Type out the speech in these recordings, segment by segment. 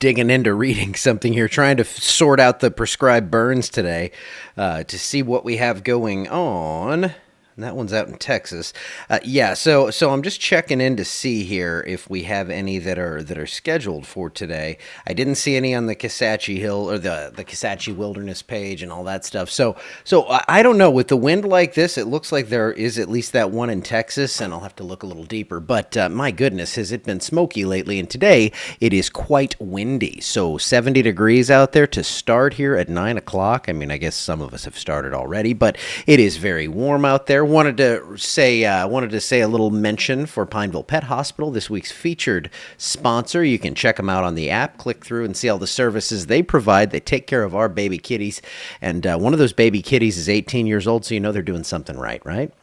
digging into reading something here, trying to sort out the prescribed burns today to see what we have going on. And that one's out in Texas. So I'm just checking in to see here if we have any that are scheduled for today. I didn't see any on the Kisatchie Hill or the Kisatchie Wilderness page and all that stuff. So I don't know. With the wind like this, it looks like there is at least that one in Texas, and I'll have to look a little deeper. But my goodness, has it been smoky lately? And today it is quite windy. So 70 degrees out there to start here at 9 o'clock. I mean, I guess some of us have started already, but it is very warm out there. Wanted to say a little mention for Pineville Pet Hospital, this week's featured sponsor. You can check them out on the app, click through and see all the services they provide. They take care of our baby kitties, and one of those baby kitties is 18 years old, so you know they're doing something right?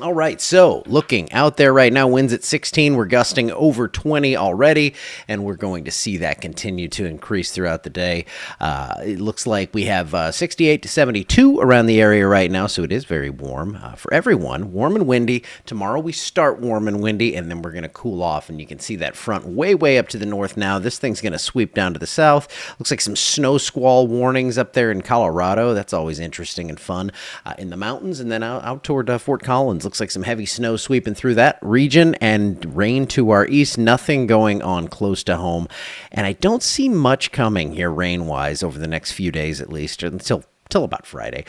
All right, so looking out there right now, winds at 16. We're gusting over 20 already, and we're going to see that continue to increase throughout the day. It looks like we have 68 to 72 around the area right now, so it is very warm for everyone. Warm and windy. Tomorrow we start warm and windy, and then we're going to cool off, and you can see that front way up to the north now. This thing's going to sweep down to the south. Looks like some snow squall warnings up there in Colorado. That's always interesting and fun in the mountains, and then out toward Fort Collins. Looks like some heavy snow sweeping through that region and rain to our east. Nothing going on close to home. And I don't see much coming here rain-wise over the next few days at least, until about Friday.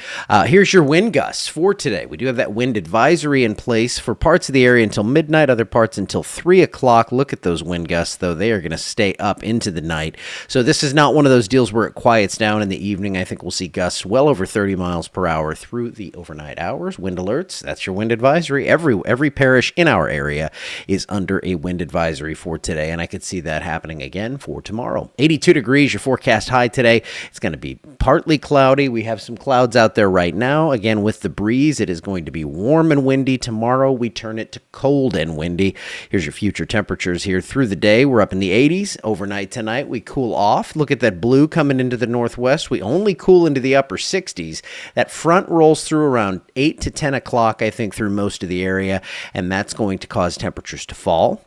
Here's your wind gusts for today. We do have that wind advisory in place for parts of the area until midnight, other parts until 3 o'clock. Look at those wind gusts, though. They are going to stay up into the night. So this is not one of those deals where it quiets down in the evening. I think we'll see gusts well over 30 miles per hour through the overnight hours. Wind alerts, that's your wind advisory. Every parish in our area is under a wind advisory for today, and I could see that happening again for tomorrow. 82 degrees, your forecast high today. It's going to be partly cloudy. We have some clouds out there right now. Again, with the breeze, it is going to be warm and windy. Tomorrow, we turn it to cold and windy. Here's your future temperatures here through the day. We're up in the 80s. Overnight tonight, we cool off. Look at that blue coming into the northwest. We only cool into the upper 60s. That front rolls through around 8 to 10 o'clock, I think, through most of the area, and that's going to cause temperatures to fall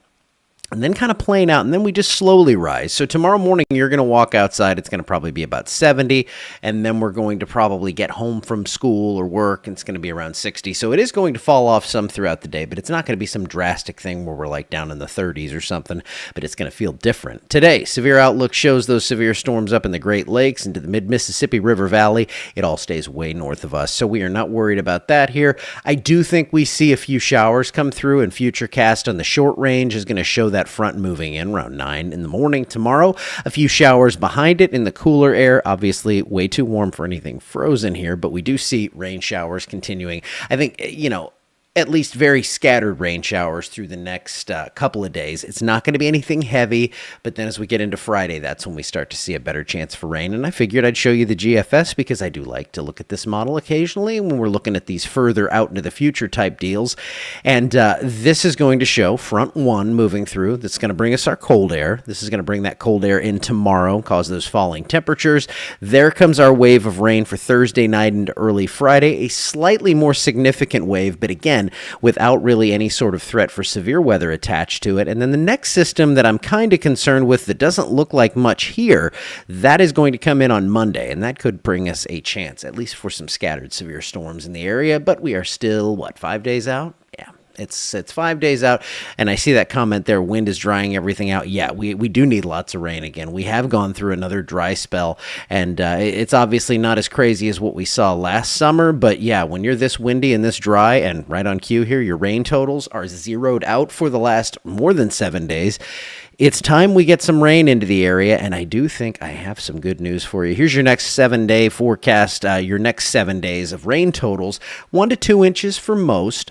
and then kind of plane out, and then we just slowly rise. So tomorrow morning, you're going to walk outside. It's going to probably be about 70, and then we're going to probably get home from school or work, and it's going to be around 60. So it is going to fall off some throughout the day, but it's not going to be some drastic thing where we're like down in the 30s or something, but it's going to feel different. Today, severe outlook shows those severe storms up in the Great Lakes into the mid-Mississippi River Valley. It all stays way north of us, so we are not worried about that here. I do think we see a few showers come through, and Futurecast on the short range is going to show that front moving in around 9 in the morning tomorrow. A few showers behind it in the cooler air. Obviously, way too warm for anything frozen here, but we do see rain showers continuing. I think, at least very scattered rain showers through the next couple of days. It's not going to be anything heavy, but then as we get into Friday, that's when we start to see a better chance for rain. And I figured I'd show you the GFS because I do like to look at this model occasionally when we're looking at these further out into the future type deals. And this is going to show front one moving through. That's going to bring us our cold air. This is going to bring that cold air in tomorrow, cause those falling temperatures. There comes our wave of rain for Thursday night into early Friday, a slightly more significant wave, but again, without really any sort of threat for severe weather attached to it. And then the next system that I'm kind of concerned with that doesn't look like much here, that is going to come in on Monday, and that could bring us a chance, at least for some scattered severe storms in the area. But we are still, 5 days out? Yeah. It's 5 days out, and I see that comment there, wind is drying everything out. Yeah, we do need lots of rain again. We have gone through another dry spell, and it's obviously not as crazy as what we saw last summer, but yeah, when you're this windy and this dry, and right on cue here, your rain totals are zeroed out for the last more than 7 days. It's time we get some rain into the area, and I do think I have some good news for you. Here's your next 7-day forecast, your next 7 days of rain totals, 1 to 2 inches for most.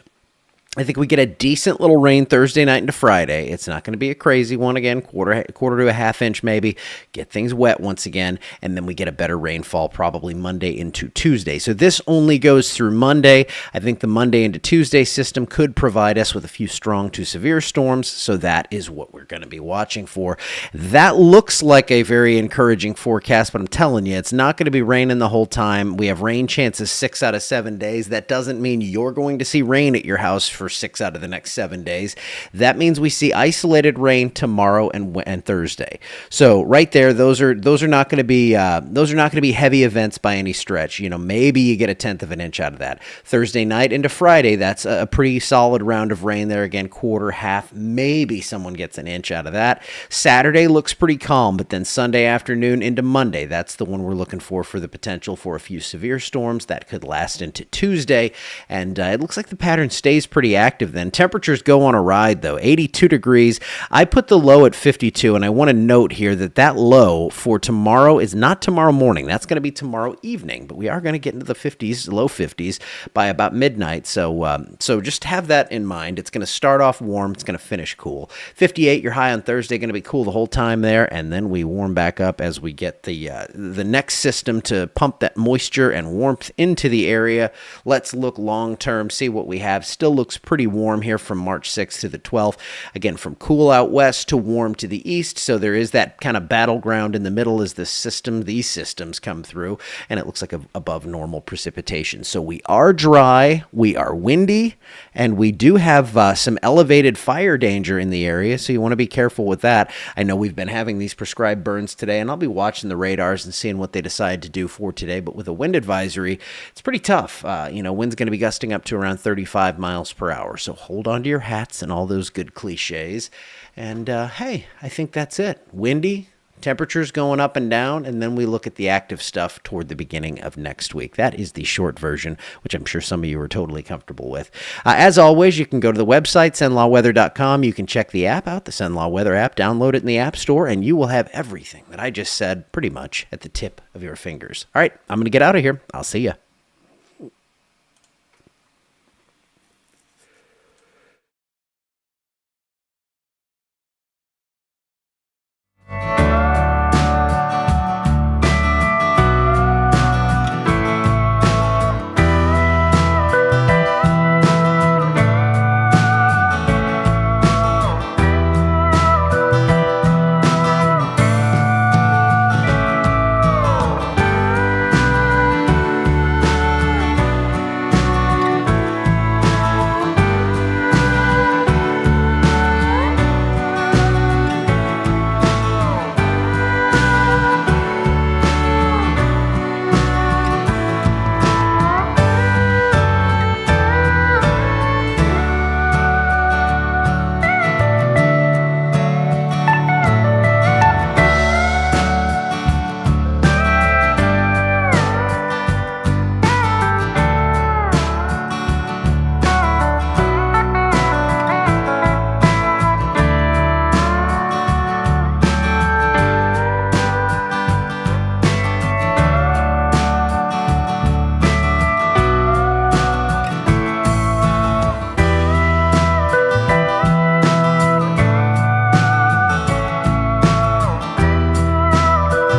I think we get a decent little rain Thursday night into Friday. It's not going to be a crazy one again, quarter to a half inch maybe. Get things wet once again, and then we get a better rainfall probably Monday into Tuesday. So this only goes through Monday. I think the Monday into Tuesday system could provide us with a few strong to severe storms, so that is what we're going to be watching for. That looks like a very encouraging forecast, but I'm telling you, it's not going to be raining the whole time. We have rain chances 6 out of 7 days. That doesn't mean you're going to see rain at your house for 6 out of the next 7 days. That means we see isolated rain tomorrow and Thursday. So right there, those are not going to be heavy events by any stretch. Maybe you get a tenth of an inch out of that. Thursday night into Friday, that's a pretty solid round of rain there. Again, quarter, half, maybe someone gets an inch out of that. Saturday looks pretty calm, but then Sunday afternoon into Monday, that's the one we're looking for the potential for a few severe storms that could last into Tuesday. And it looks like the pattern stays pretty active then. Temperatures go on a ride though. 82 degrees. I put the low at 52, and I want to note here that low for tomorrow is not tomorrow morning. That's going to be tomorrow evening, but we are going to get into the 50s, low 50s by about midnight. So just have that in mind. It's going to start off warm. It's going to finish cool. 58, your high on Thursday, going to be cool the whole time there, and then we warm back up as we get the next system to pump that moisture and warmth into the area. Let's look long term, see what we have. Still looks pretty warm here from March 6th to the 12th. Again, from cool out west to warm to the east. So there is that kind of battleground in the middle as these systems come through, and it looks like above normal precipitation. So we are dry, we are windy, and we do have some elevated fire danger in the area. So you want to be careful with that. I know we've been having these prescribed burns today, and I'll be watching the radars and seeing what they decide to do for today. But with a wind advisory, it's pretty tough. Wind's going to be gusting up to around 35 miles per hour. So hold on to your hats and all those good cliches. And hey, I think that's it. Windy, temperatures going up and down, and then we look at the active stuff toward the beginning of next week. That is the short version, which I'm sure some of you are totally comfortable with. As always, you can go to the website, SenlawWeather.com. You can check the app out, the SenLaw Weather app. Download it in the App Store, and you will have everything that I just said pretty much at the tip of your fingers. All right, I'm going to get out of here. I'll see you.